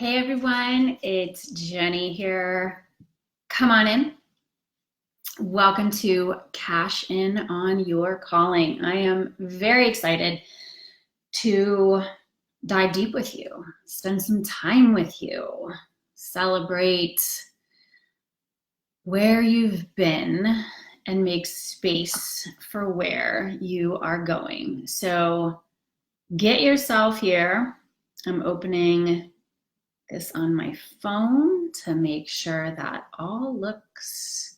Hey everyone, it's Jenny here. Come on in. Welcome to Cash In on Your Calling. I am very excited to dive deep with you, spend some time with you, celebrate where you've been, and make space for where you are going. So get yourself here. I'm opening this on my phone to make sure that all looks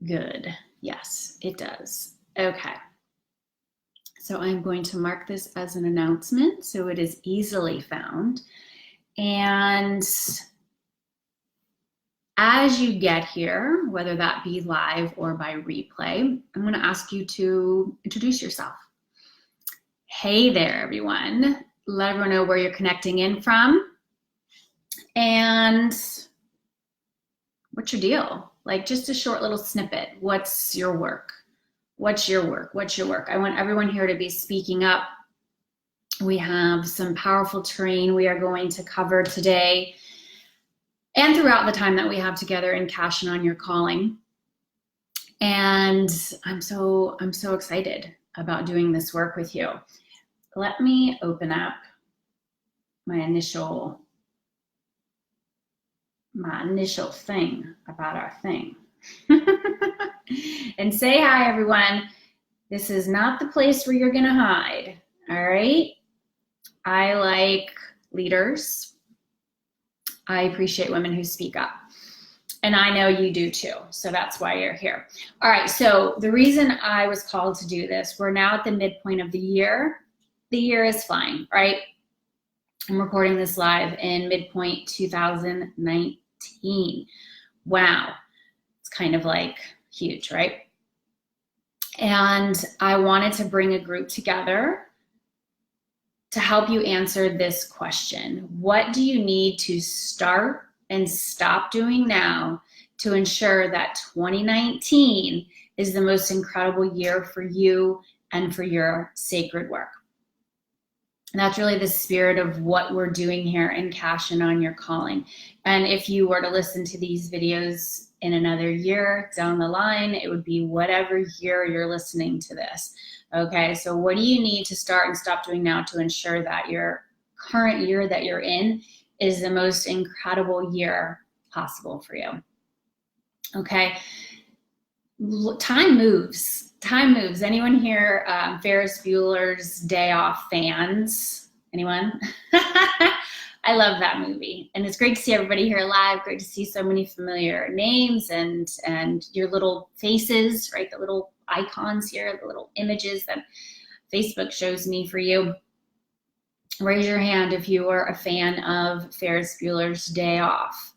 good. Yes, it does. Okay. So I'm going to mark this as an announcement so it is easily found. And as you get here, whether that be live or by replay, I'm going to ask you to introduce yourself. Hey there, everyone. Let everyone know where you're connecting in from. And what's your deal? Like just a short little snippet. What's your work? What's your work? What's your work? I want everyone here to be speaking up. We have some powerful terrain we are going to cover today and throughout the time that we have together in Cash In on Your Calling. And I'm so excited about doing this work with you. Let me open up my initial thing about our thing. And say hi, everyone. This is not the place where you're gonna hide, all right? I like leaders. I appreciate women who speak up. And I know you do too, so that's why you're here. All right, so the reason I was called to do this, we're now at the midpoint of the year. The year is flying, right? I'm recording this live in midpoint 2019. Wow, it's kind of like huge, right? And I wanted to bring a group together to help you answer this question. What do you need to start and stop doing now to ensure that 2019 is the most incredible year for you and for your sacred work? And that's really the spirit of what we're doing here in Cash In on Your Calling. And if you were to listen to these videos in another year down the line, it would be whatever year you're listening to this. Okay, so what do you need to start and stop doing now to ensure that your current year that you're in is the most incredible year possible for you? Okay, time moves. Time moves. Anyone here Ferris Bueller's Day Off fans? Anyone? I love that movie. And it's great to see everybody here live. Great to see so many familiar names and your little faces, right? The little icons here, the little images that Facebook shows me for you. Raise your hand if you are a fan of Ferris Bueller's Day Off.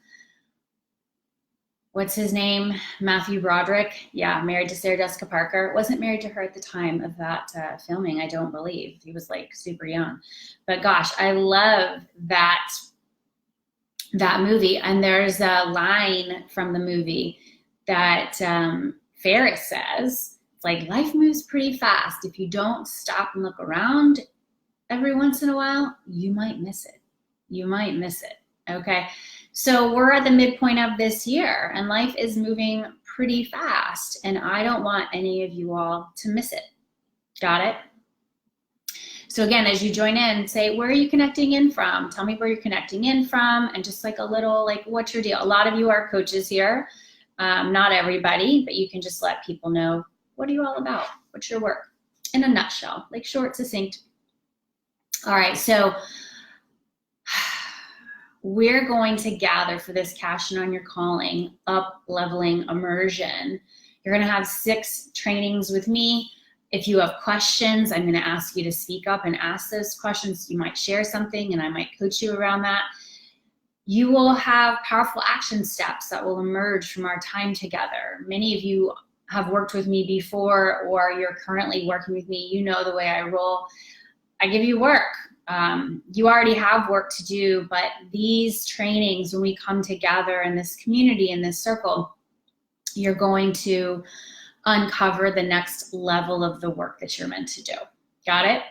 What's his name? Matthew Broderick. Yeah, married to Sarah Jessica Parker. Wasn't married to her at the time of that filming, I don't believe. He was like super young. But gosh, I love that movie. And there's a line from the movie that Ferris says, it's like, life moves pretty fast. If you don't stop and look around every once in a while, you might miss it. You might miss it, okay? So we're at the midpoint of this year and life is moving pretty fast and I don't want any of you all to miss it. Got it? So again, as you join in, say, where are you connecting in from? Tell me where you're connecting in from and just like a little, like, what's your deal? A lot of you are coaches here. Not everybody, but you can just let people know, what are you all about? What's your work? In a nutshell, like short, succinct. All right, so we're going to gather for this Cash In on Your Calling up-leveling immersion. You're gonna have 6 trainings with me. If you have questions, I'm gonna ask you to speak up and ask those questions. You might share something and I might coach you around that. You will have powerful action steps that will emerge from our time together. Many of you have worked with me before or you're currently working with me. You know the way I roll. I give you work. You already have work to do, but these trainings, when we come together in this community, in this circle, you're going to uncover the next level of the work that you're meant to do. Got it?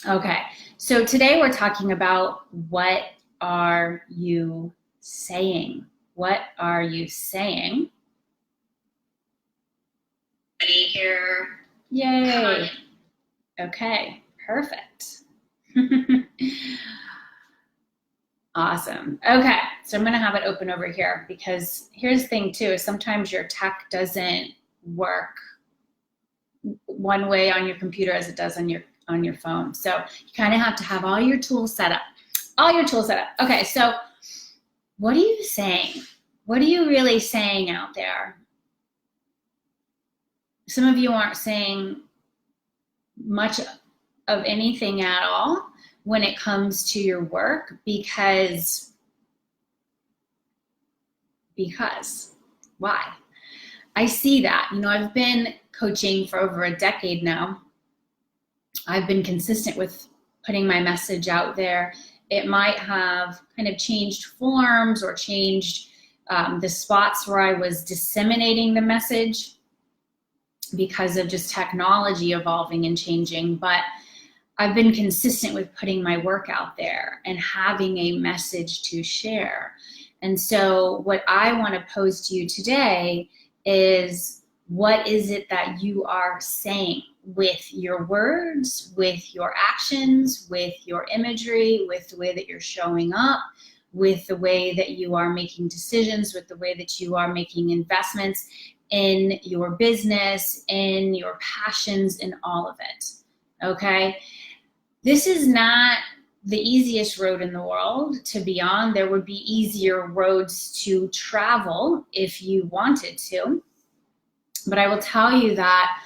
Okay, so today we're talking about what are you saying? What are you saying? Here. Yay. Okay, perfect. Awesome. Okay, so I'm going to have it open over here because here's the thing too, is sometimes your tech doesn't work one way on your computer as it does on your phone. So you kind of have to have all your tools set up. All your tools set up. Okay, so what are you saying? What are you really saying out there? Some of you aren't saying much of anything at all when it comes to your work because why? I see that. You know, I've been coaching for over a decade now. I've been consistent with putting my message out there. It might have kind of changed forms or changed the spots where I was disseminating the message because of just technology evolving and changing, but I've been consistent with putting my work out there and having a message to share. And so what I want to pose to you today is, what is it that you are saying with your words, with your actions, with your imagery, with the way that you're showing up, with the way that you are making decisions, with the way that you are making investments in your business, in your passions, in all of it, okay? This is not the easiest road in the world to be on. There would be easier roads to travel if you wanted to. But I will tell you that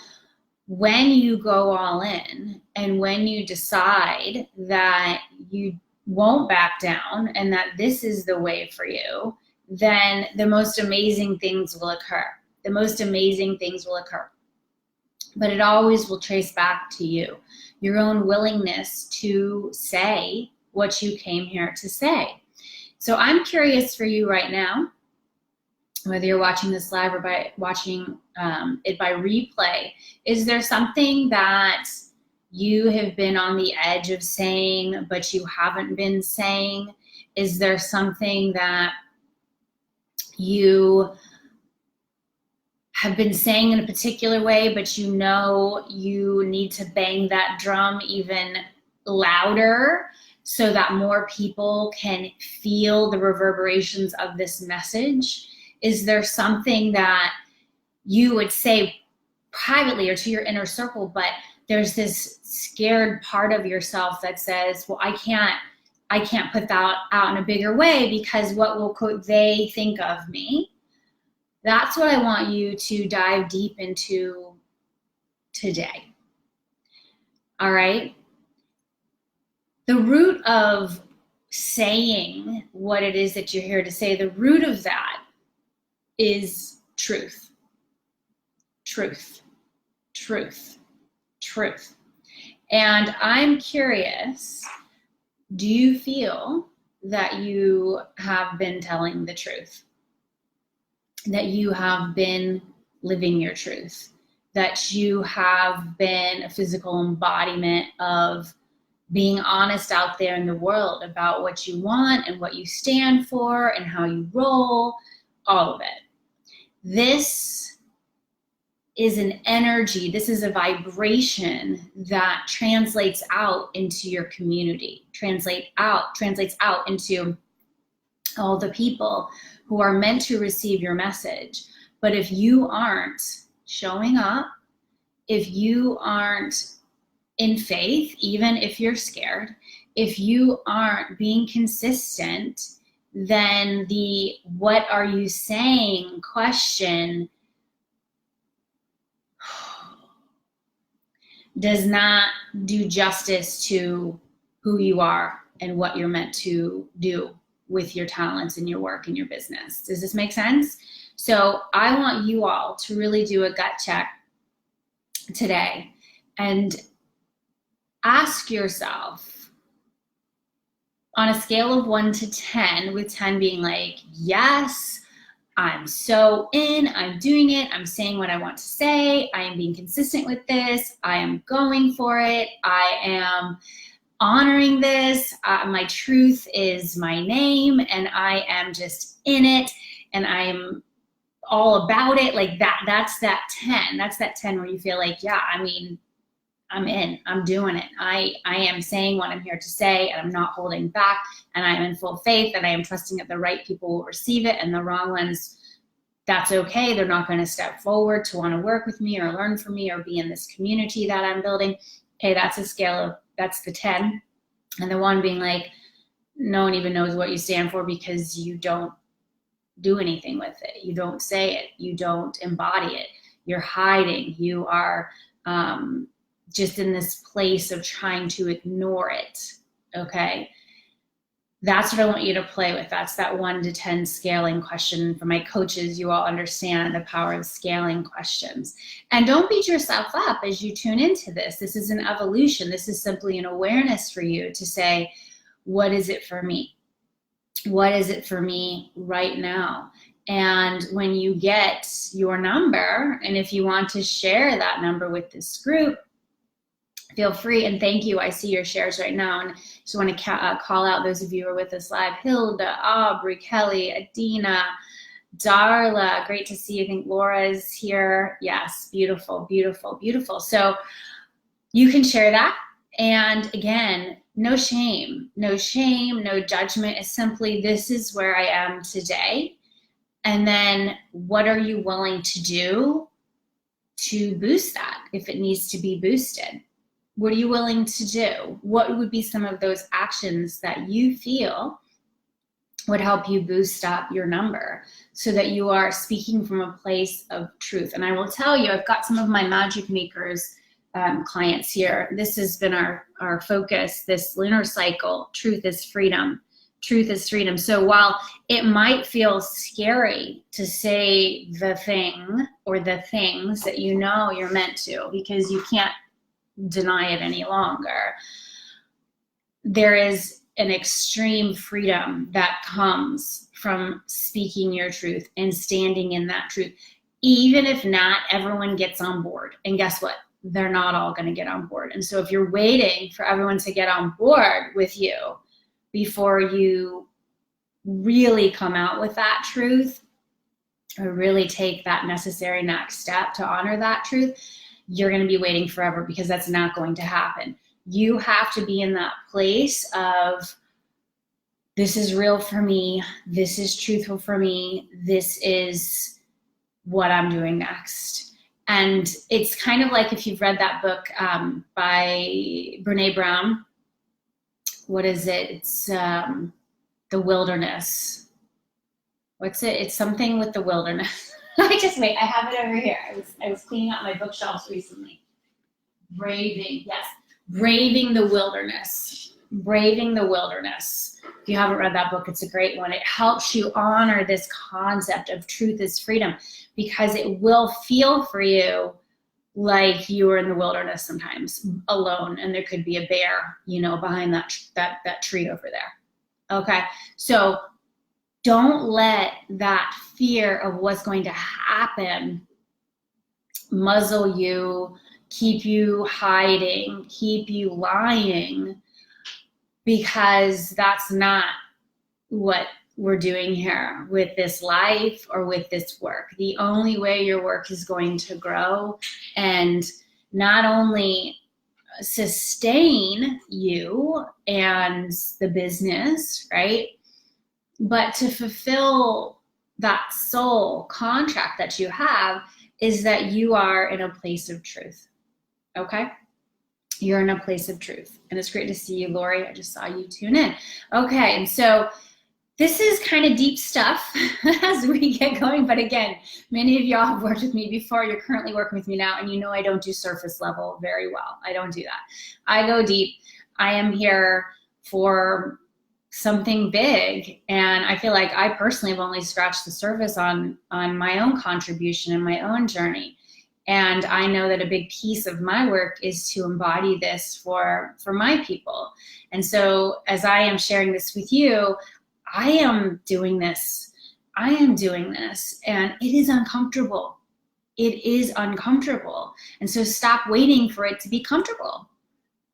when you go all in and when you decide that you won't back down and that this is the way for you, then the most amazing things will occur. The most amazing things will occur. But it always will trace back to you, your own willingness to say what you came here to say. So I'm curious for you right now, whether you're watching this live or by watching it by replay, is there something that you have been on the edge of saying, but you haven't been saying? Is there something that you have been saying in a particular way, but you know you need to bang that drum even louder so that more people can feel the reverberations of this message? Is there something that you would say privately or to your inner circle, but there's this scared part of yourself that says, well, I can't put that out in a bigger way because what will quote they think of me? That's what I want you to dive deep into today. All right? The root of saying what it is that you're here to say, the root of that is truth. Truth. Truth. Truth. And I'm curious, do you feel that you have been telling the truth? That you have been living your truth, that you have been a physical embodiment of being honest out there in the world about what you want and what you stand for and how you roll, all of it. This is an energy, this is a vibration that translates out into your community, translates out into all the people who are meant to receive your message. But if you aren't showing up, if you aren't in faith, even if you're scared, if you aren't being consistent, then the what are you saying question does not do justice to who you are and what you're meant to do with your talents and your work and your business. Does this make sense? So I want you all to really do a gut check today and ask yourself, on a scale of 1 to 10, with 10 being like, yes, I'm so in, I'm doing it, I'm saying what I want to say, I am being consistent with this, I am going for it, I am honoring this, my truth is my name, and I am just in it, and I'm all about it. Like that's that 10. That's that 10 where you feel like, yeah, I mean, I'm in, I'm doing it. I am saying what I'm here to say, and I'm not holding back, and I am in full faith, and I am trusting that the right people will receive it, and the wrong ones, that's okay. They're not going to step forward to want to work with me or learn from me or be in this community that I'm building. Okay, that's a scale of, that's the 10. And the 1 being like, no one even knows what you stand for because you don't do anything with it. You don't say it. You don't embody it. You're hiding. You are just in this place of trying to ignore it. Okay. That's what I want you to play with. That's that 1 to 10 scaling question. For my coaches, you all understand the power of scaling questions. And don't beat yourself up as you tune into this. This is an evolution. This is simply an awareness for you to say, what is it for me? What is it for me right now? And when you get your number, and if you want to share that number with this group, feel free, and thank you. I see your shares right now, and just want to call out those of you who are with us live. Hilda, Aubrey, Kelly, Adina, Darla, great to see you. I think Laura's here. Yes, beautiful, beautiful, beautiful. So you can share that. And again, no shame, no shame, no judgment. It's simply, this is where I am today. And then what are you willing to do to boost that if it needs to be boosted? What are you willing to do? What would be some of those actions that you feel would help you boost up your number so that you are speaking from a place of truth? And I will tell you, I've got some of my Magic Makers clients here. This has been our focus, this lunar cycle. Truth is freedom. Truth is freedom. So while it might feel scary to say the thing or the things that you know you're meant to, because you can't deny it any longer, there is an extreme freedom that comes from speaking your truth and standing in that truth, even if not everyone gets on board. And guess what? They're not all going to get on board. And so if you're waiting for everyone to get on board with you before you really come out with that truth or really take that necessary next step to honor that truth, you're going to be waiting forever, because that's not going to happen. You have to be in that place of, this is real for me, this is truthful for me, this is what I'm doing next. And it's kind of like, if you've read that book by Brene Brown, what is it? It's The Wilderness. What's it? It's something with the wilderness. Wait, I have it over here. I was cleaning out my bookshelves recently. Braving the wilderness. Braving the wilderness. If you haven't read that book, it's a great one. It helps you honor this concept of truth is freedom, because it will feel for you like you were in the wilderness sometimes, alone, and there could be a bear, behind that tree over there. Okay, so don't let that fear of what's going to happen muzzle you, keep you hiding, keep you lying, because that's not what we're doing here with this life or with this work. The only way your work is going to grow and not only sustain you and the business, right, but to fulfill that soul contract that you have, is that you are in a place of truth. Okay? You're in a place of truth. And it's great to see you, Lori. I just saw you tune in. Okay, and so this is kind of deep stuff as we get going. But again, many of y'all have worked with me before. You're currently working with me now, and you know I don't do surface level very well. I don't do that. I go deep. I am here for something big, and I feel like I personally have only scratched the surface on my own contribution and my own journey. And I know that a big piece of my work is to embody this for my people. And so as I am sharing this with you, I am doing this. I am doing this and it is uncomfortable. It is uncomfortable. And so stop waiting for it to be comfortable.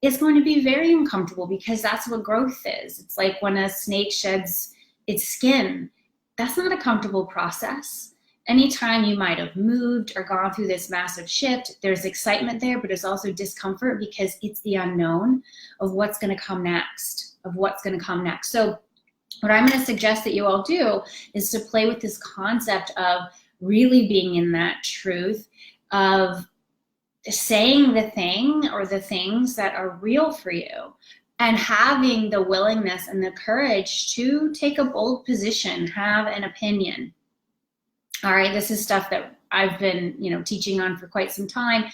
It's going to be very uncomfortable because that's what growth is. It's like when a snake sheds its skin. That's not a comfortable process. Anytime you might have moved or gone through this massive shift, there's excitement there, but there's also discomfort because it's the unknown of what's going to come next, So what I'm going to suggest that you all do is to play with this concept of really being in that truth of saying the thing or the things that are real for you and having the willingness and the courage to take a bold position, have an opinion. All right, this is stuff that I've been, teaching on for quite some time.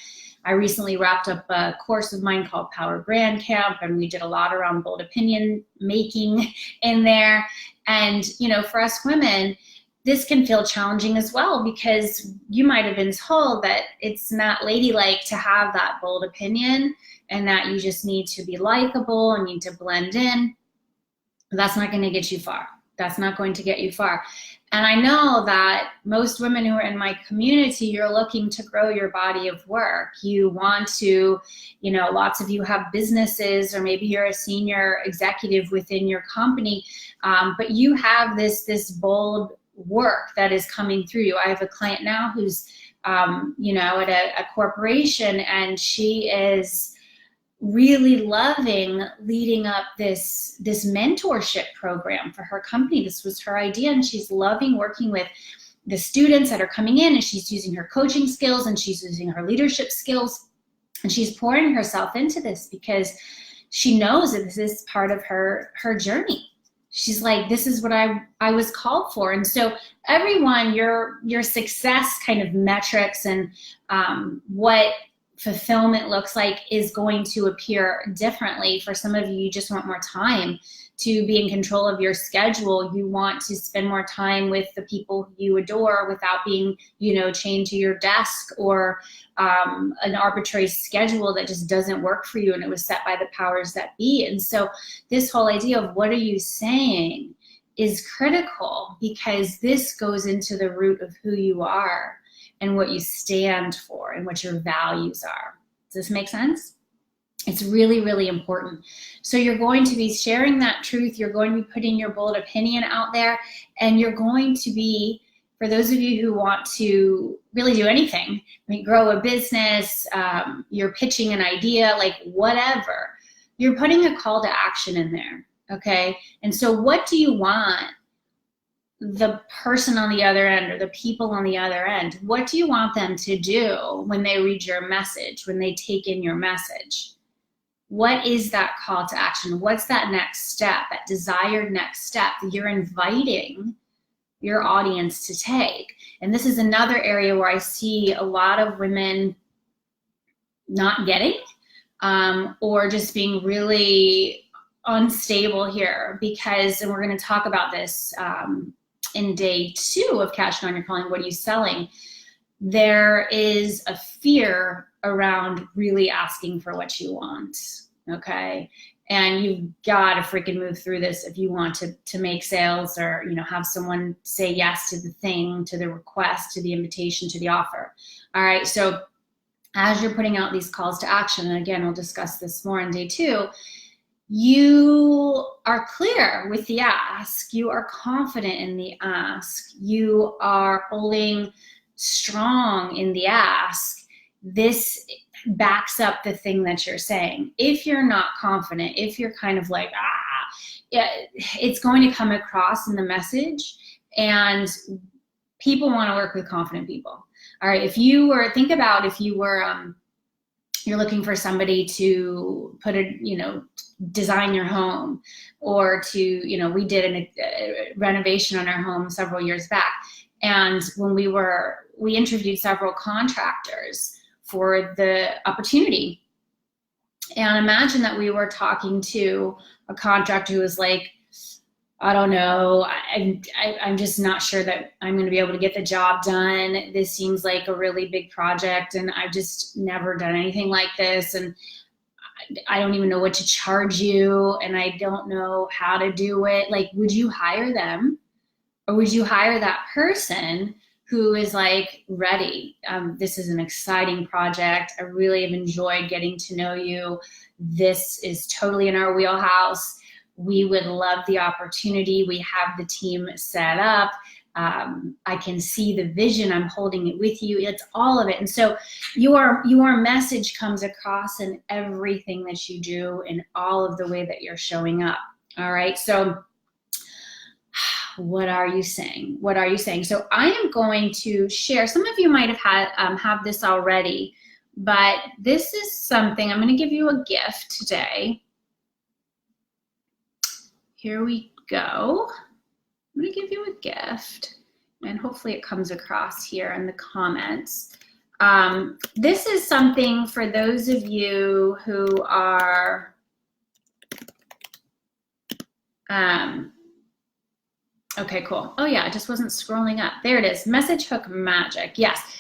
I recently wrapped up a course of mine called Power Brand Camp, and we did a lot around bold opinion making in there. And, for us women, this can feel challenging as well because you might have been told that it's not ladylike to have that bold opinion and that you just need to be likable and need to blend in. That's not going to get you far. That's not going to get you far. And I know that most women who are in my community, you're looking to grow your body of work. You want to, lots of you have businesses, or maybe you're a senior executive within your company, but you have this bold work that is coming through you. I have a client now who's, at a corporation, and she is really loving leading up this mentorship program for her company. This was her idea, and she's loving working with the students that are coming in, and she's using her coaching skills and she's using her leadership skills, and she's pouring herself into this because she knows that this is part of her journey. She's like, this is what I was called for. And so everyone, your success kind of metrics and what fulfillment looks like is going to appear differently. For some of you, you just want more time to be in control of your schedule. You want to spend more time with the people you adore without being, chained to your desk or an arbitrary schedule that just doesn't work for you and it was set by the powers that be. And so this whole idea of what are you saying is critical because this goes into the root of who you are and what you stand for and what your values are. Does this make sense? It's really, really important. So you're going to be sharing that truth. You're going to be putting your bold opinion out there. And you're going to be, for those of you who want to really do anything, grow a business, you're pitching an idea, like whatever, you're putting a call to action in there, okay? And so what do you want the person on the other end or the people on the other end, what do you want them to do when they read your message, when they take in your message? What is that call to action? What's that next step, that desired next step that you're inviting your audience to take? And this is another area where I see a lot of women not getting or just being really unstable here because, and we're going to talk about this in day 2 of Cashing on Your Calling, what are you selling? There is a fear around really asking for what you want, okay? And you've got to freaking move through this if you want to make sales or, have someone say yes to the thing, to the request, to the invitation, to the offer. All right, so as you're putting out these calls to action, and again, we'll discuss this more in day 2, you are clear with the ask, you are confident in the ask, you are holding strong in the ask. This backs up the thing that you're saying. If you're not confident, if you're kind of like, yeah, it's going to come across in the message, and people want to work with confident people. All right, if you were you're looking for somebody to put design your home, or to, we did a renovation on our home several years back. And when we interviewed several contractors for the opportunity. And imagine that we were talking to a contractor who was like, I don't know, I'm just not sure that I'm going to be able to get the job done. This seems like a really big project, and I've just never done anything like this, and I don't even know what to charge you, and I don't know how to do it. Like, would you hire them? Or would you hire that person who is like, ready? This is an exciting project. I really have enjoyed getting to know you. This is totally in our wheelhouse. We would love the opportunity. We have the team set up. I can see the vision. I'm holding it with you. It's all of it. And so your message comes across in everything that you do, in all of the way that you're showing up. All right. So what are you saying? What are you saying? So I am going to share. Some of you might have had have this already, but this is something. I'm going to give you a gift today. Here we go. I'm going to give you a gift, and hopefully it comes across here in the comments. This is something for those of you who are okay, cool. Oh yeah, it just wasn't scrolling up. There it is, message hook magic. Yes,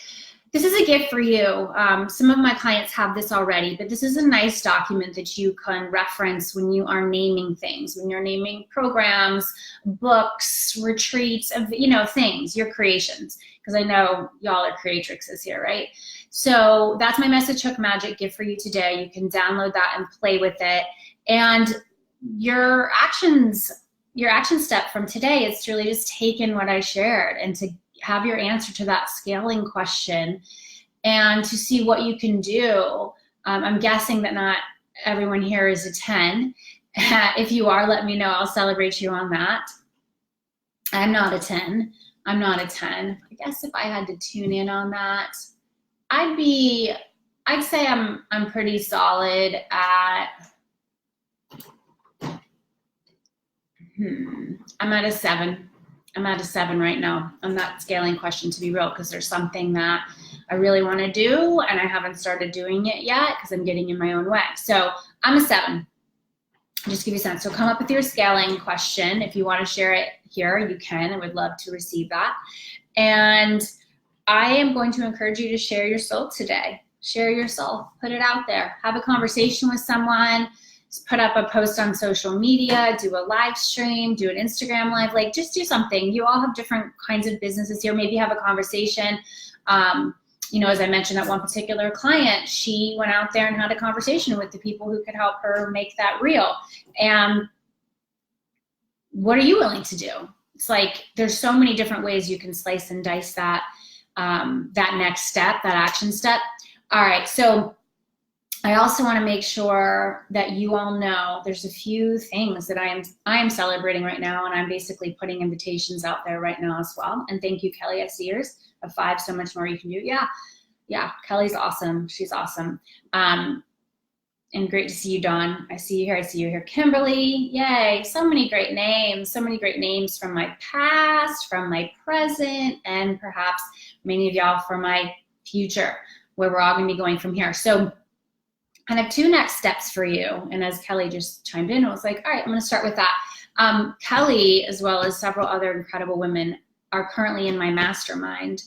this is a gift for you. Some of my clients have this already, but this is a nice document that you can reference when you are naming things, when you're naming programs, books, retreats, things, your creations, because I know y'all are creatrixes here, right? So that's my message hook magic gift for you today. You can download that and play with it. And your action step from today is to really just take in what I shared and to have your answer to that scaling question and to see what you can do. I'm guessing that not everyone here is a 10. If you are, let me know. I'll celebrate you on that. I'm not a 10. I'm not a 10. I guess if I had to tune in on that, I'd say I'm pretty solid at, I'm at a 7. I'm at a 7 right now on that scaling question, to be real, because there's something that I really want to do and I haven't started doing it yet because I'm getting in my own way. So I'm a 7. Just give you a sense. So come up with your scaling question. If you want to share it here, you can. I would love to receive that. And I am going to encourage you to share your soul today. Share your soul. Put it out there. Have a conversation with someone. Put up a post on social media, do a live stream, do an Instagram live, like just do something. You all have different kinds of businesses here. Maybe have a conversation. As I mentioned, that one particular client, she went out there and had a conversation with the people who could help her make that real. And what are you willing to do? It's like, there's so many different ways you can slice and dice that, that next step, that action step. All right. So I also want to make sure that you all know there's a few things that I am celebrating right now, and I'm basically putting invitations out there right now as well. And thank you, Kelly. I see yours. A 5, so much more you can do. Yeah. Kelly's awesome. She's awesome. And great to see you, Dawn. I see you here. Kimberly, yay. So many great names from my past, from my present, and perhaps many of y'all from my future, where we're all going to be going from here. So I have 2 next steps for you. And as Kelly just chimed in, I was like, all right, I'm going to start with that. Kelly, as well as several other incredible women, are currently in my mastermind.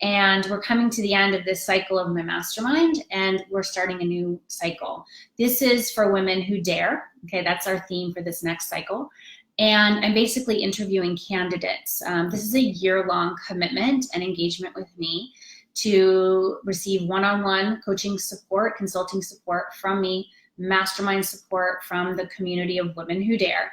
And we're coming to the end of this cycle of my mastermind, and we're starting a new cycle. This is for women who dare. Okay, that's our theme for this next cycle. And I'm basically interviewing candidates. This is a year-long commitment and engagement with me to receive one-on-one coaching support, consulting support from me, mastermind support from the community of women who dare.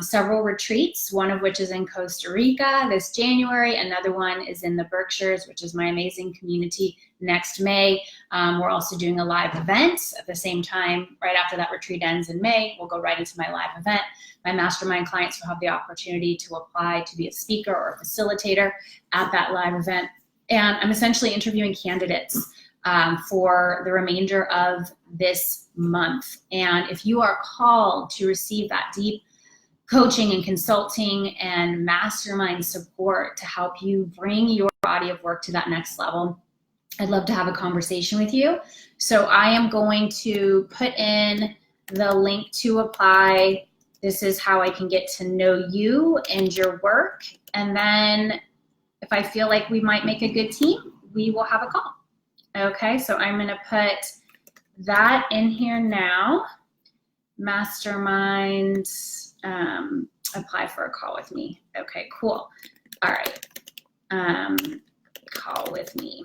Several retreats, one of which is in Costa Rica this January. Another one is in the Berkshires, which is my amazing community, next May. We're also doing a live event at the same time. Right after that retreat ends in May, we'll go right into my live event. My mastermind clients will have the opportunity to apply to be a speaker or a facilitator at that live event. And I'm essentially interviewing candidates for the remainder of this month. And if you are called to receive that deep coaching and consulting and mastermind support to help you bring your body of work to that next level, I'd love to have a conversation with you. So I am going to put in the link to apply. This is how I can get to know you and your work. And then if I feel like we might make a good team, we will have a call. Okay, so I'm gonna put that in here now. Mastermind apply for a call with me. Okay, cool. All right. Call with me.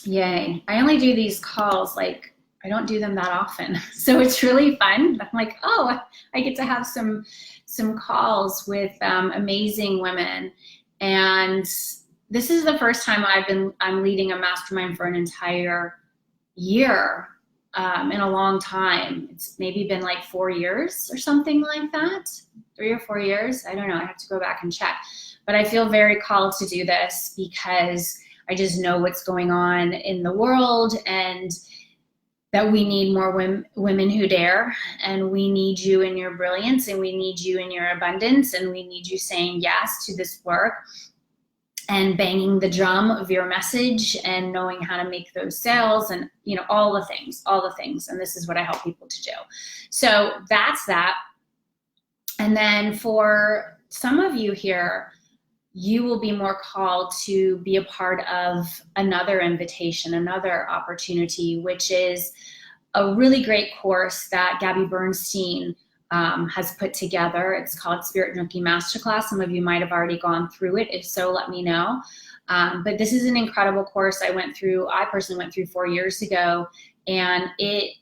Yay. I only do these calls, like, I don't do them that often. So it's really fun. I'm like, oh, I get to have some calls with amazing women. And this is the first time I'm leading a mastermind for an entire year in a long time. It's maybe been like 4 years or something like that. 3 or 4 years. I don't know. I have to go back and check. But I feel very called to do this because I just know what's going on in the world and that we need more women who dare, and we need you in your brilliance, and we need you in your abundance, and we need you saying yes to this work and banging the drum of your message and knowing how to make those sales and, you know, all the things. And this is what I help people to do. So that's that. And then for some of you here, you will be more called to be a part of another invitation, another opportunity, which is a really great course that Gabby Bernstein has put together. It's called Spirit Junkie Masterclass. Some of you might have already gone through it. If so, let me know. But this is an incredible course I personally went through 4 years ago, and it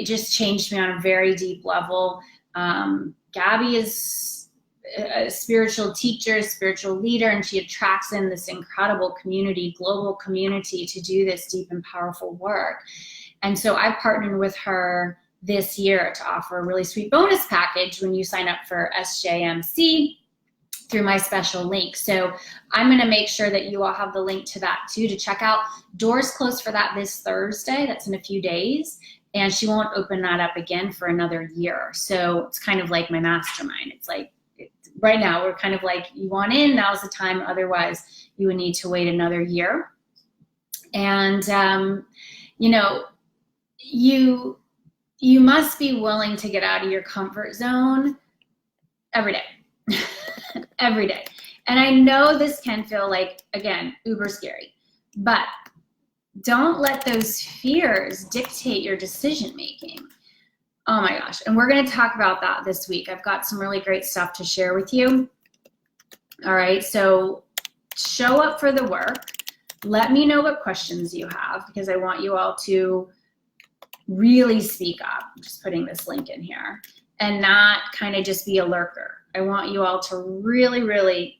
just changed me on a very deep level. Gabby is a spiritual teacher, a spiritual leader, and she attracts in this incredible community, global community, to do this deep and powerful work. And so I partnered with her this year to offer a really sweet bonus package when you sign up for SJMC through my special link. So I'm going to make sure that you all have the link to that too, to check out. Doors close for that this Thursday. That's in a few days. And she won't open that up again for another year. So it's kind of like my mastermind. It's like, right now we're kind of like, you want in, now's the time. Otherwise you would need to wait another year. And, you know, you must be willing to get out of your comfort zone every day, every day. And I know this can feel like, again, uber scary, but don't let those fears dictate your decision-making. Oh my gosh. And we're going to talk about that this week. I've got some really great stuff to share with you. All right. So show up for the work. Let me know what questions you have, because I want you all to really speak up. I'm just putting this link in here, and not kind of just be a lurker. I want you all to really, really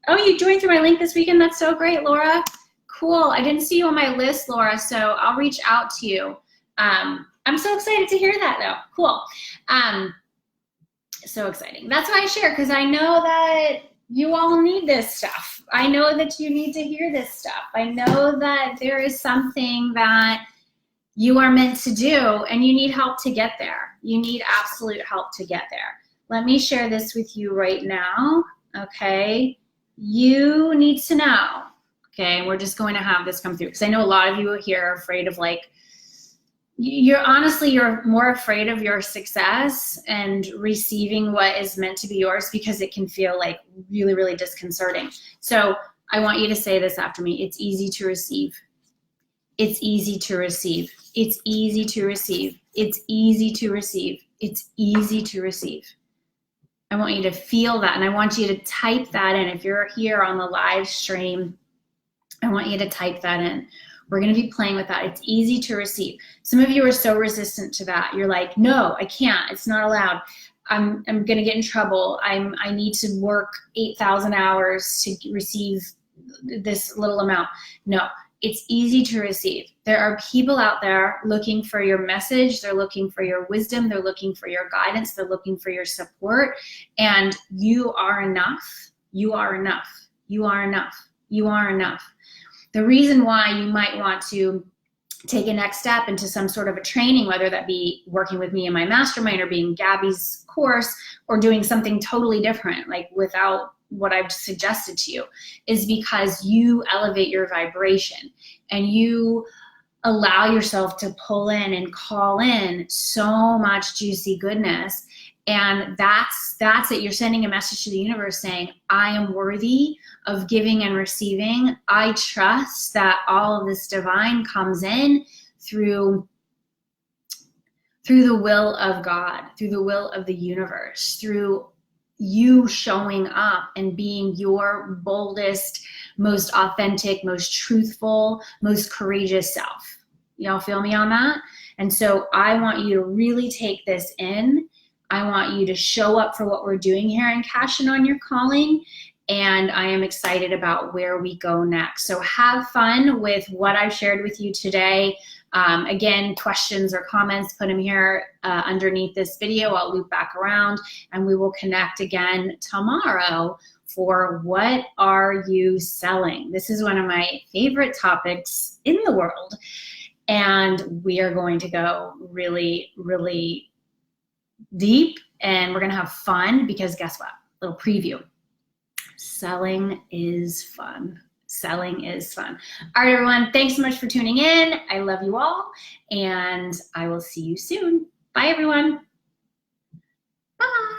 oh, you joined through my link this weekend. That's so great, Laura. Cool. I didn't see you on my list, Laura, so I'll reach out to you. I'm so excited to hear that though. Cool. So exciting. That's why I share, because I know that you all need this stuff. I know that you need to hear this stuff. I know that there is something that you are meant to do, and you need help to get there. You need absolute help to get there. Let me share this with you right now. Okay. You need to know. Okay. We're just going to have this come through, because I know a lot of you here are afraid of, like, you're more afraid of your success and receiving what is meant to be yours, because it can feel like really, really disconcerting. So I want you to say this after me. It's easy to receive. It's easy to receive. It's easy to receive. It's easy to receive. It's easy to receive. I want you to feel that, and I want you to type that in. If you're here on the live stream, I want you to type that in. We're going to be playing with that. It's easy to receive. Some of you are so resistant to that. You're like, no, I can't. It's not allowed. I'm going to get in trouble. I need to work 8,000 hours to receive this little amount. No, it's easy to receive. There are people out there looking for your message. They're looking for your wisdom. They're looking for your guidance. They're looking for your support. And you are enough. You are enough. You are enough. You are enough. The reason why you might want to take a next step into some sort of a training, whether that be working with me in my mastermind or being Gabby's course or doing something totally different, like without what I've suggested to you, is because you elevate your vibration and you allow yourself to pull in and call in so much juicy goodness. And that's it. You're sending a message to the universe saying, I am worthy of giving and receiving. I trust that all of this divine comes in through the will of God, through the will of the universe, through you showing up and being your boldest, most authentic, most truthful, most courageous self. Y'all feel me on that? And so I want you to really take this in. I want you to show up for what we're doing here and cash in on your calling. And I am excited about where we go next. So have fun with what I've shared with you today. Again, questions or comments, put them here underneath this video. I'll loop back around and we will connect again tomorrow for what are you selling? This is one of my favorite topics in the world. And we are going to go really, really deep, and we're going to have fun because guess what? Little preview. Selling is fun. Selling is fun. All right, everyone. Thanks so much for tuning in. I love you all, and I will see you soon. Bye, everyone. Bye.